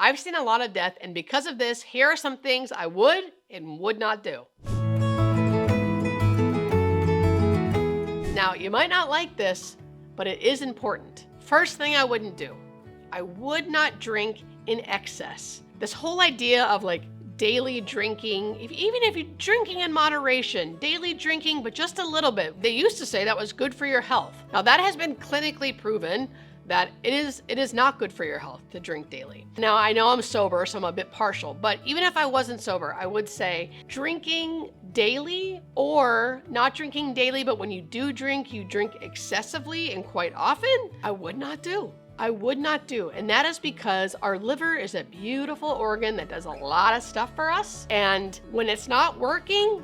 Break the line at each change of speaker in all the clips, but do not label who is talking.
I've seen a lot of death, and because of this, here are some things I would and would not do. Now, you might not like this, but it is important. First thing I wouldn't do, I would not drink in excess. This whole idea of like daily drinking, even if you're drinking in moderation, daily drinking, but just a little bit. They used to say that was good for your health. Now that has been clinically proven that it is not good for your health to drink daily. Now I know I'm sober, so I'm a bit partial, but even if I wasn't sober, I would say drinking daily or not drinking daily, but when you do drink, you drink excessively and quite often, I would not do. I would not do. And that is because our liver is a beautiful organ that does a lot of stuff for us. And when it's not working,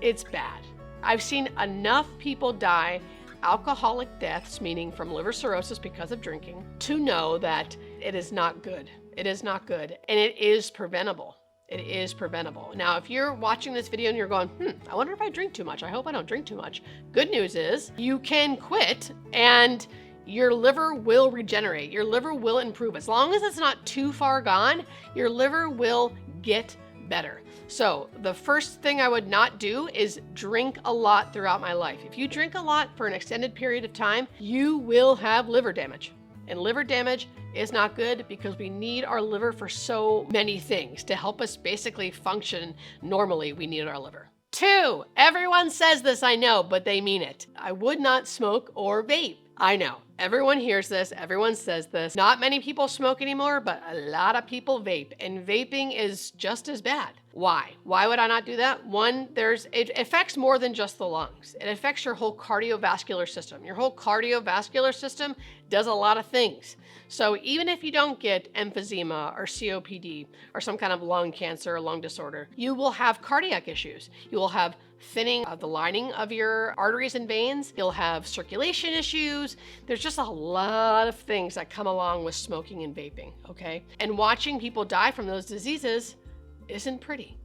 it's bad. I've seen enough people die alcoholic deaths, meaning from liver cirrhosis because of drinking, to know that it is not good. It is not good. And it is preventable. It is preventable. Now, if you're watching this video and you're going, I wonder if I drink too much. I hope I don't drink too much. Good news is you can quit and your liver will regenerate. Your liver will improve. As long as it's not too far gone, your liver will get better. So the first thing I would not do is drink a lot throughout my life. If you drink a lot for an extended period of time, you will have liver damage. And liver damage is not good because we need our liver for so many things. To help us basically function normally, we need our liver. 2, everyone says this, I know, but they mean it. I would not smoke or vape. I know. Everyone hears this, everyone says this. Not many people smoke anymore, but a lot of people vape, and vaping is just as bad. Why? Why would I not do that? One, it affects more than just the lungs. It affects your whole cardiovascular system. Your whole cardiovascular system does a lot of things. So even if you don't get emphysema or COPD or some kind of lung cancer or lung disorder, you will have cardiac issues. You will have thinning of the lining of your arteries and veins. You'll have circulation issues. There's just a lot of things that come along with smoking and vaping, okay? And watching people die from those diseases isn't pretty,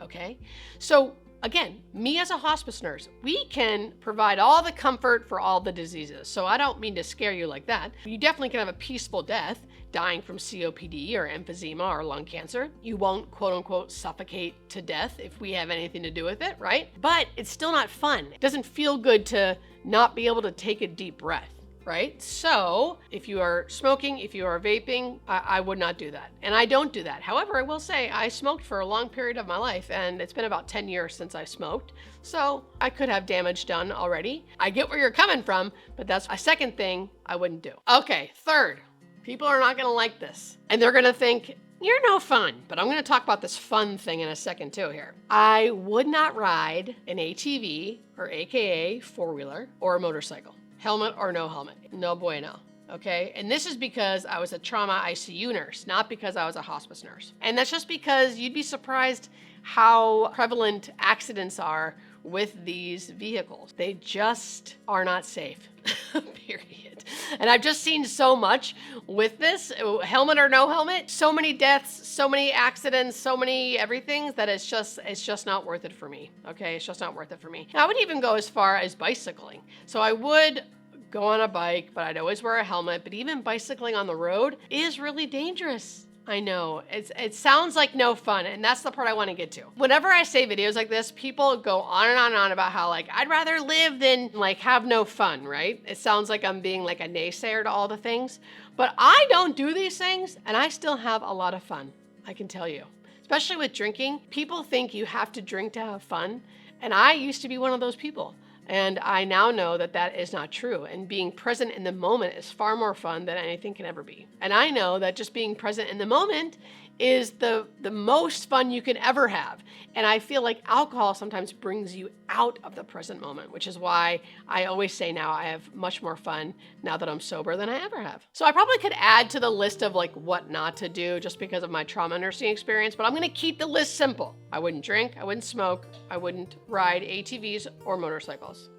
okay? So again, me as a hospice nurse, we can provide all the comfort for all the diseases. So I don't mean to scare you like that. You definitely can have a peaceful death dying from COPD or emphysema or lung cancer. You won't quote unquote suffocate to death if we have anything to do with it, right? But it's still not fun. It doesn't feel good to not be able to take a deep breath, right? So if you are smoking, if you are vaping, I would not do that. And I don't do that. However, I will say I smoked for a long period of my life, and it's been about 10 years since I smoked. So I could have damage done already. I get where you're coming from, but that's a second thing I wouldn't do. Okay, third, people are not gonna like this. And they're gonna think, you're no fun, but I'm gonna talk about this fun thing in a second too here. I would not ride an ATV, or AKA four-wheeler, or a motorcycle. Helmet or no helmet, no bueno, okay? And this is because I was a trauma ICU nurse, not because I was a hospice nurse. And that's just because you'd be surprised how prevalent accidents are with these vehicles. They just are not safe, period. And I've just seen so much with this, helmet or no helmet, so many deaths, so many accidents, so many everything that it's just not worth it for me, okay? It's just not worth it for me. I would even go as far as bicycling. So I would go on a bike, but I'd always wear a helmet. But even bicycling on the road is really dangerous. I know, it sounds like no fun, and that's the part I want to get to. Whenever I say videos like this, people go on and on and on about how like, I'd rather live than like have no fun, right? It sounds like I'm being like a naysayer to all the things, but I don't do these things, and I still have a lot of fun, I can tell you. Especially with drinking, people think you have to drink to have fun, and I used to be one of those people. And I now know that that is not true. And being present in the moment is far more fun than anything can ever be. And I know that just being present in the moment is the most fun you can ever have. And I feel like alcohol sometimes brings you out of the present moment, which is why I always say now I have much more fun now that I'm sober than I ever have. So I probably could add to the list of like what not to do just because of my trauma nursing experience, but I'm gonna keep the list simple. I wouldn't drink, I wouldn't smoke, I wouldn't ride ATVs or motorcycles,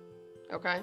okay?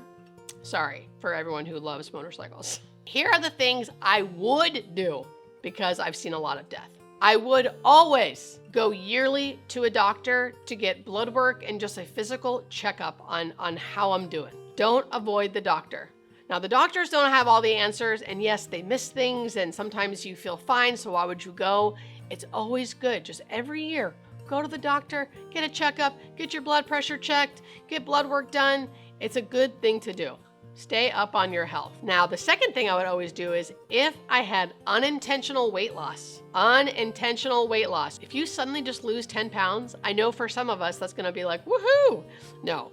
Sorry for everyone who loves motorcycles. Here are the things I would do because I've seen a lot of death. I would always go yearly to a doctor to get blood work and just a physical checkup on how I'm doing. Don't avoid the doctor. Now, the doctors don't have all the answers, and yes, they miss things, and sometimes you feel fine, so why would you go? It's always good, just every year, go to the doctor, get a checkup, get your blood pressure checked, get blood work done. It's a good thing to do. Stay up on your health. Now, the second thing I would always do is if I had unintentional weight loss, if you suddenly just lose 10 pounds, I know for some of us that's gonna be like, woohoo! No,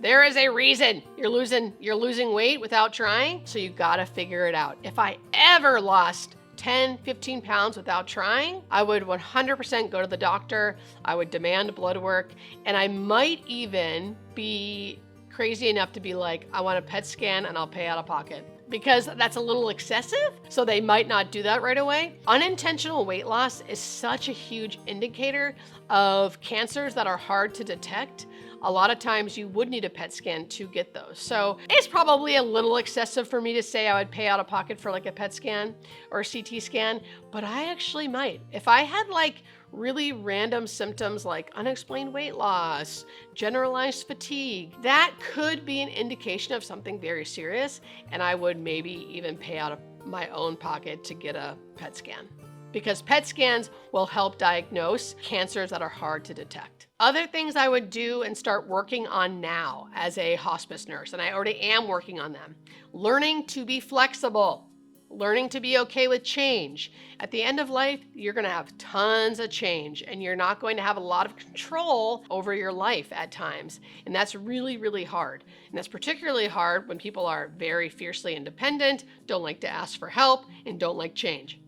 there is a reason you're losing weight without trying, so you gotta figure it out. If I ever lost 10, 15 pounds without trying, I would 100% go to the doctor, I would demand blood work, and I might even be crazy enough to be like, I want a PET scan and I'll pay out of pocket, because that's a little excessive, so they might not do that right away. Unintentional weight loss is such a huge indicator of cancers that are hard to detect. A lot of times you would need a PET scan to get those. So it's probably a little excessive for me to say I would pay out of pocket for like a PET scan or a CT scan, but I actually might. If I had like really random symptoms like unexplained weight loss, generalized fatigue, that could be an indication of something very serious, and I would maybe even pay out of my own pocket to get a PET scan, because PET scans will help diagnose cancers that are hard to detect. Other things I would do and start working on now as a hospice nurse, and I already am working on them. Learning to be flexible, learning to be okay with change. At the end of life, you're gonna have tons of change, and you're not going to have a lot of control over your life at times. And that's really, really hard. And that's particularly hard when people are very fiercely independent, don't like to ask for help, and don't like change.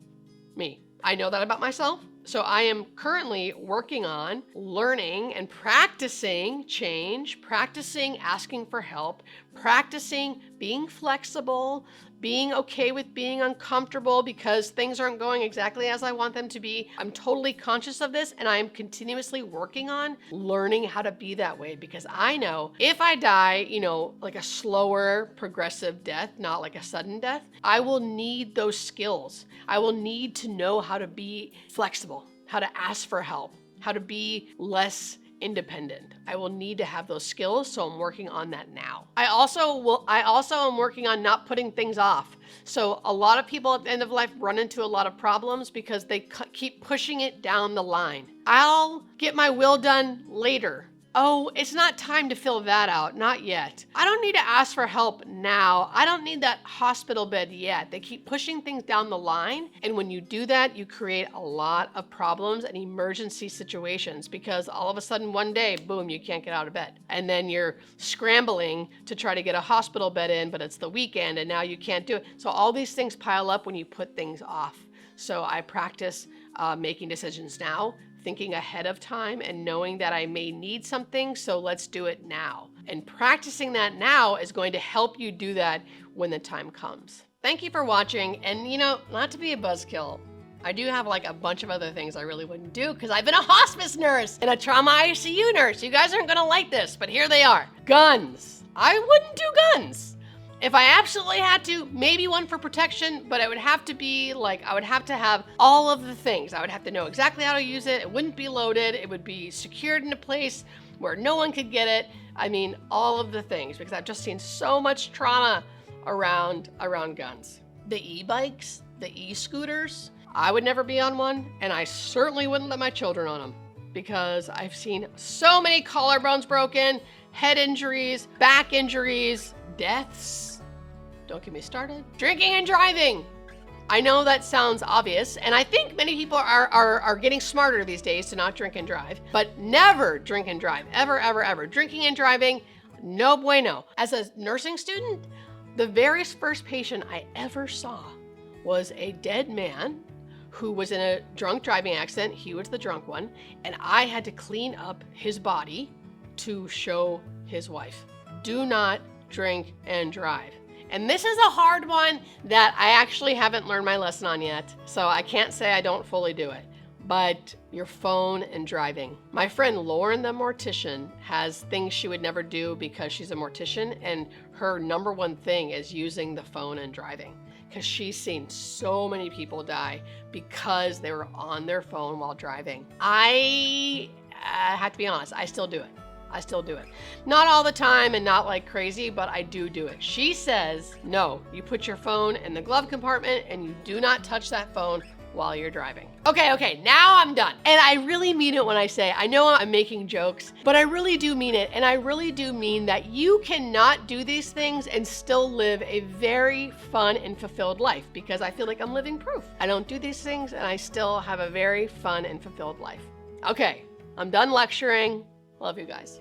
Me. I know that about myself. So I am currently working on learning and practicing change, practicing asking for help, practicing being flexible, being okay with being uncomfortable because things aren't going exactly as I want them to be. I'm totally conscious of this, and I am continuously working on learning how to be that way, because I know if I die, like a slower progressive death, not like a sudden death, I will need those skills. I will need to know how to be flexible, how to ask for help, how to be less independent. I will need to have those skills, so I'm working on that now. I also am working on not putting things off. So a lot of people at the end of life run into a lot of problems because they keep pushing it down the line. I'll get my will done later. Oh, it's not time to fill that out. Not yet. I don't need to ask for help now. I don't need that hospital bed yet. They keep pushing things down the line. And when you do that, you create a lot of problems and emergency situations, because all of a sudden one day, boom, you can't get out of bed. And then you're scrambling to try to get a hospital bed in, but it's the weekend and now you can't do it. So all these things pile up when you put things off. So I practice making decisions now, thinking ahead of time and knowing that I may need something, so let's do it now. And practicing that now is going to help you do that when the time comes. Thank you for watching, and not to be a buzzkill, I do have like a bunch of other things I really wouldn't do because I've been a hospice nurse and a trauma ICU nurse. You guys aren't gonna like this, but here they are. Guns. I wouldn't do guns. If I absolutely had to, maybe one for protection, but it would have to be like, I would have to have all of the things. I would have to know exactly how to use it. It wouldn't be loaded. It would be secured in a place where no one could get it. I mean, all of the things, because I've just seen so much trauma around guns. The e-bikes, the e-scooters, I would never be on one, and I certainly wouldn't let my children on them, because I've seen so many collarbones broken, head injuries, back injuries, deaths. Don't get me started. Drinking and driving. I know that sounds obvious, and I think many people are getting smarter these days to not drink and drive, but never drink and drive, ever, ever, ever. Drinking and driving, no bueno. As a nursing student, the very first patient I ever saw was a dead man who was in a drunk driving accident. He was the drunk one, and I had to clean up his body to show his wife. Do not drink and drive. And this is a hard one that I actually haven't learned my lesson on yet, so I can't say I don't fully do it. But your phone and driving. My friend Lauren, the mortician, has things she would never do because she's a mortician, and her number one thing is using the phone and driving, because she's seen so many people die because they were on their phone while driving. I have to be honest, I still do it. I still do it. Not all the time and not like crazy, but I do it. She says, no, you put your phone in the glove compartment and you do not touch that phone while you're driving. Okay, now I'm done. And I really mean it when I say, I know I'm making jokes, but I really do mean it. And I really do mean that you cannot do these things and still live a very fun and fulfilled life, because I feel like I'm living proof. I don't do these things and I still have a very fun and fulfilled life. Okay, I'm done lecturing. Love you guys.